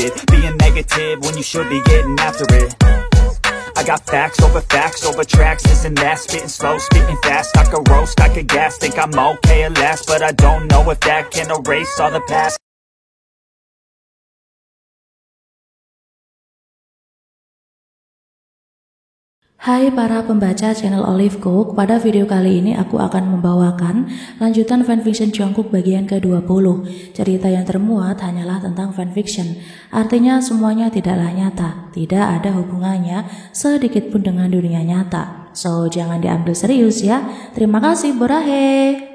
distracted, being negative when you should be getting after it. I got facts over tracks, this and that, spitting slow, spitting fast. I could roast, I could gas, think I'm okay at last, but I don't know if that can erase all the past. Hai para pembaca channel Olive Cook, pada video kali ini aku akan membawakan lanjutan fanfiction Jungkook bagian ke-20. Cerita yang termuat hanyalah tentang fanfiction, artinya semuanya tidaklah nyata, tidak ada hubungannya sedikit pun dengan dunia nyata. So jangan diambil serius ya. Terima kasih, Borahe.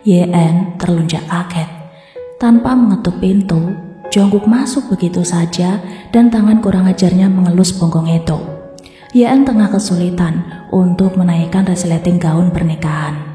YN terlunjak kaget. Tanpa mengetuk pintu, Jungkook masuk begitu saja dan tangan kurang ajarnya mengelus punggung itu. YN tengah kesulitan untuk menaikkan resleting gaun pernikahan.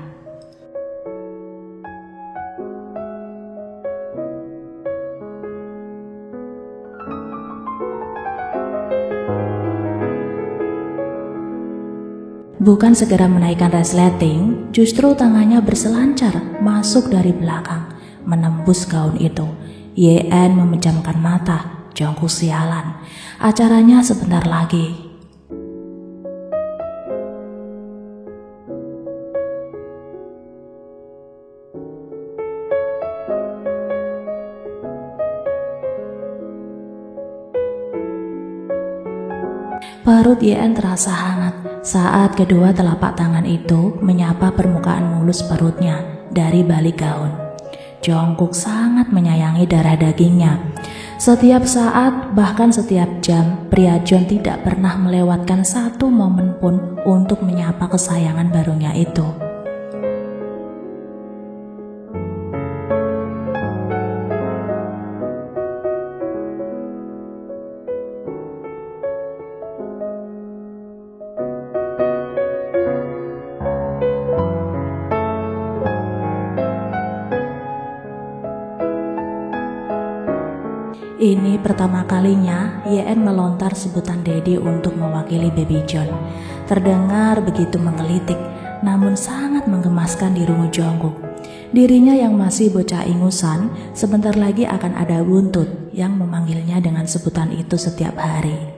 Bukan segera menaikkan resleting, justru tangannya berselancar masuk dari belakang, menembus gaun itu. YN memejamkan mata. Jungkook sialan, acaranya sebentar lagi. Perut YN terasa hangat saat kedua telapak tangan itu menyapa permukaan mulus perutnya dari balik gaun. Jungkook sangat menyayangi darah dagingnya. Setiap saat, bahkan setiap jam, pria John tidak pernah melewatkan satu momen pun untuk menyapa kesayangan barunya itu. Ini pertama kalinya YN melontar sebutan Daddy untuk mewakili Baby John. Terdengar begitu menggelitik, namun sangat menggemaskan di rungu Jungkook. Dirinya yang masih bocah ingusan, sebentar lagi akan ada buntut yang memanggilnya dengan sebutan itu setiap hari.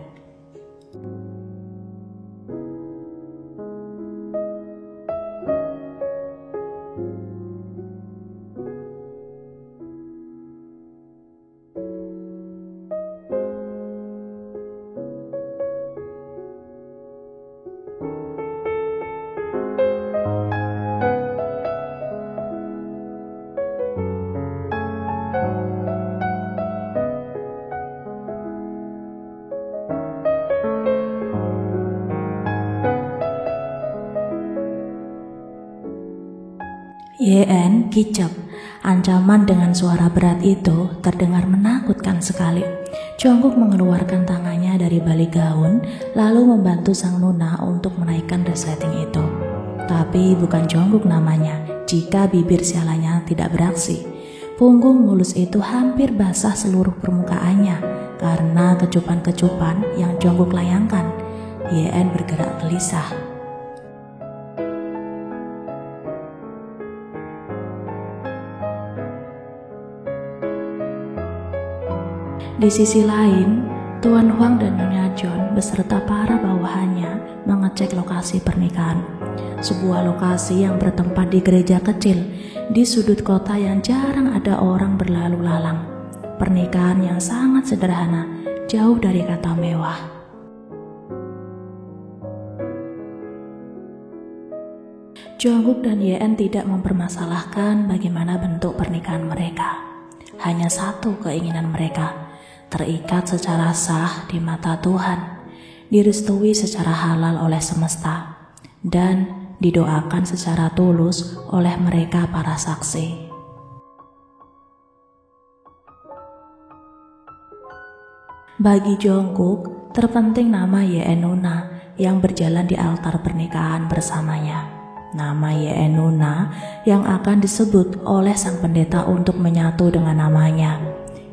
YN kicap. Ancaman dengan suara berat itu terdengar menakutkan sekali. Jungkook mengeluarkan tangannya dari balik gaun, lalu membantu sang nuna untuk menaikkan resleting itu. Tapi bukan Jungkook namanya jika bibir sialannya tidak beraksi. Punggung mulus itu hampir basah seluruh permukaannya karena kecupan-kecupan yang Jungkook layangkan. YN bergerak gelisah. Di sisi lain, Tuan Hwang dan Nyonya John beserta para bawahannya mengecek lokasi pernikahan. Sebuah lokasi yang bertempat di gereja kecil di sudut kota yang jarang ada orang berlalu lalang. Pernikahan yang sangat sederhana, jauh dari kata mewah. Jungkook dan YN tidak mempermasalahkan bagaimana bentuk pernikahan mereka. Hanya satu keinginan mereka, terikat secara sah di mata Tuhan, direstui secara halal oleh semesta, dan didoakan secara tulus oleh mereka para saksi. Bagi Jungkook, terpenting nama Yeon Nuna yang berjalan di altar pernikahan bersamanya. Nama Yeon Nuna yang akan disebut oleh sang pendeta untuk menyatu dengan namanya.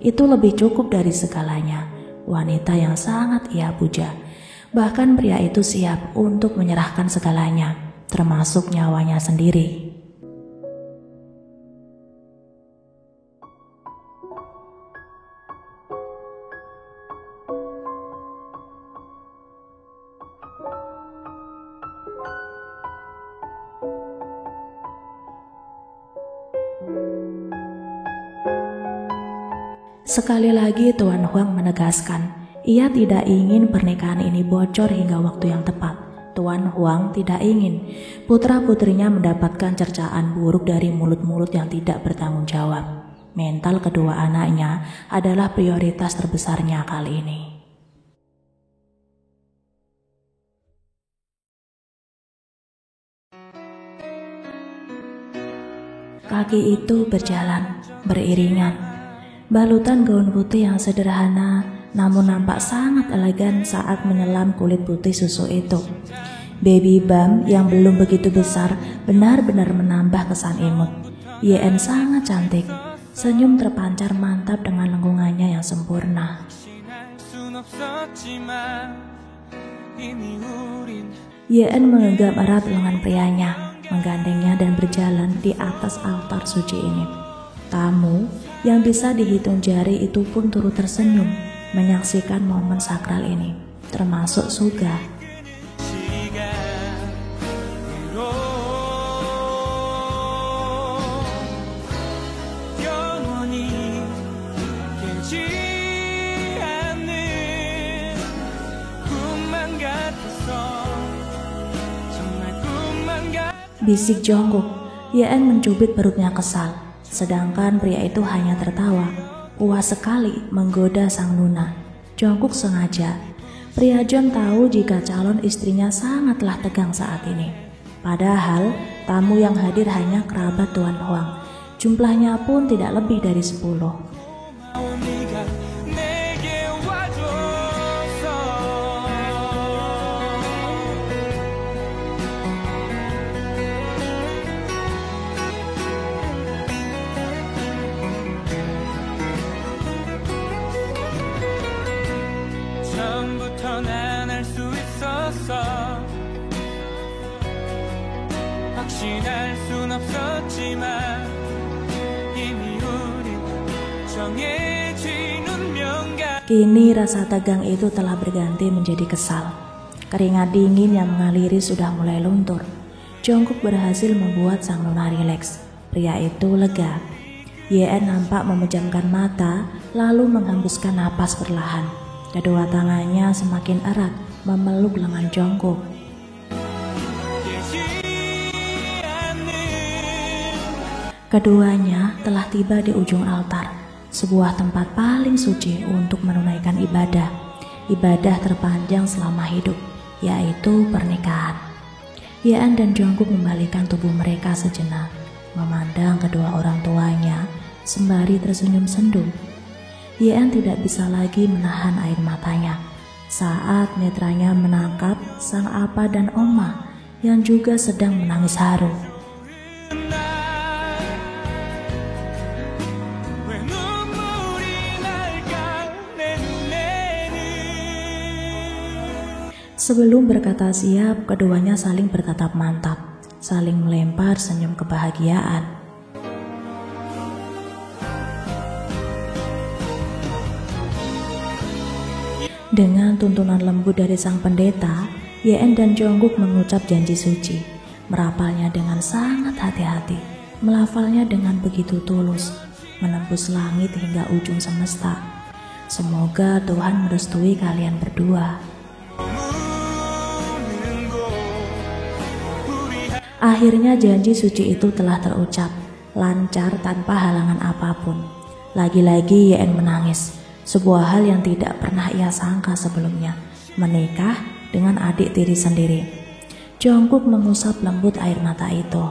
Itu lebih cukup dari segalanya. Wanita yang sangat ia puja. Bahkan pria itu siap untuk menyerahkan segalanya, termasuk nyawanya sendiri. Sekali lagi Tuan Huang menegaskan, ia tidak ingin pernikahan ini bocor hingga waktu yang tepat. Tuan Huang tidak ingin putra-putrinya mendapatkan cercaan buruk dari mulut-mulut yang tidak bertanggung jawab. Mental kedua anaknya adalah prioritas terbesarnya kali ini. Kaki itu berjalan, beriringan. Balutan gaun putih yang sederhana namun nampak sangat elegan saat menyelam kulit putih susu itu. Baby bump yang belum begitu besar benar-benar menambah kesan imut. Yeon sangat cantik, senyum terpancar mantap dengan lengkungannya yang sempurna. Yeon menggenggam erat lengan prianya, menggandengnya dan berjalan di atas altar suci ini. Tamu yang bisa dihitung jari itu pun turut tersenyum menyaksikan momen sakral ini, termasuk Suga. Bisik Jungkook. Yeon mencubit perutnya kesal, sedangkan pria itu hanya tertawa. Puas sekali menggoda sang Nuna. Jungkook sengaja. Pria John tahu jika calon istrinya sangatlah tegang saat ini. Padahal tamu yang hadir hanya kerabat Tuan Huang. Jumlahnya pun tidak lebih dari 10. Kini rasa tegang itu telah berganti menjadi kesal. Keringat dingin yang mengaliri sudah mulai luntur. Jungkook berhasil membuat sang Nuna rileks. Pria itu lega. Yeon nampak memejamkan mata lalu menghembuskan napas perlahan. Kedua tangannya semakin erat memeluk lengan Jungkook. Keduanya telah tiba di ujung altar, sebuah tempat paling suci untuk menunaikan ibadah terpanjang selama hidup, yaitu pernikahan. Yeon dan Jungkook membalikan tubuh mereka sejenak, memandang kedua orang tuanya sembari tersenyum sendu. Yeon tidak bisa lagi menahan air matanya saat netranya menangkap sang apa dan oma yang juga sedang menangis haru. Sebelum berkata siap, keduanya saling bertatap mantap, saling melempar senyum kebahagiaan. Dengan tuntunan lembut dari sang pendeta, Yeon dan Jungkook mengucap janji suci, merapalnya dengan sangat hati-hati, melafalnya dengan begitu tulus, menembus langit hingga ujung semesta. Semoga Tuhan merestui kalian berdua. Akhirnya janji suci itu telah terucap, lancar tanpa halangan apapun. Lagi-lagi Yeon menangis, sebuah hal yang tidak pernah ia sangka sebelumnya, menikah dengan adik tiri sendiri. Jungkook mengusap lembut air mata itu.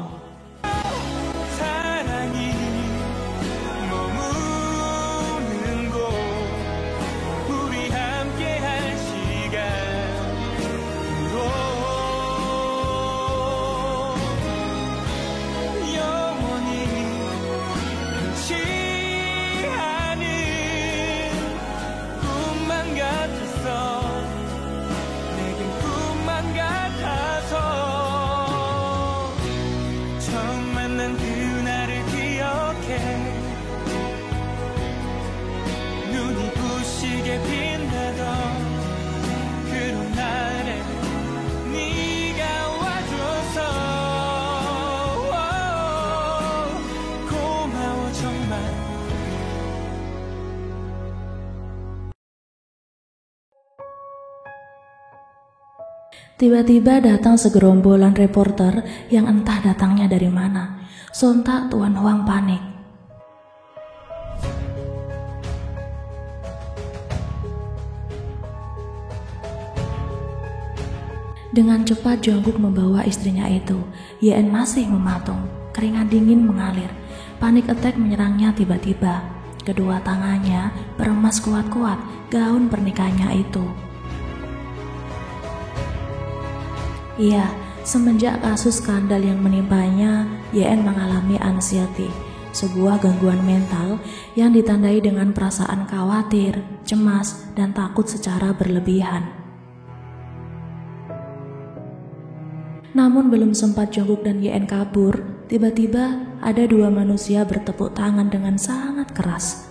빛나던 그런 날에 네가 와줘서 고마워 정말. Tiba-tiba datang segerombolan reporter yang entah datangnya dari mana. Sontak Tuan Huang panik. Dengan cepat Jungkook membawa istrinya itu. Yeon masih mematung, keringat dingin mengalir. Panik attack menyerangnya tiba-tiba. Kedua tangannya beremas kuat-kuat gaun pernikahannya itu. Iya, semenjak kasus skandal yang menimpanya, Yeon mengalami anxiety, sebuah gangguan mental yang ditandai dengan perasaan khawatir, cemas, dan takut secara berlebihan. Namun belum sempat Jungkook dan Yeon kabur, tiba-tiba ada dua manusia bertepuk tangan dengan sangat keras.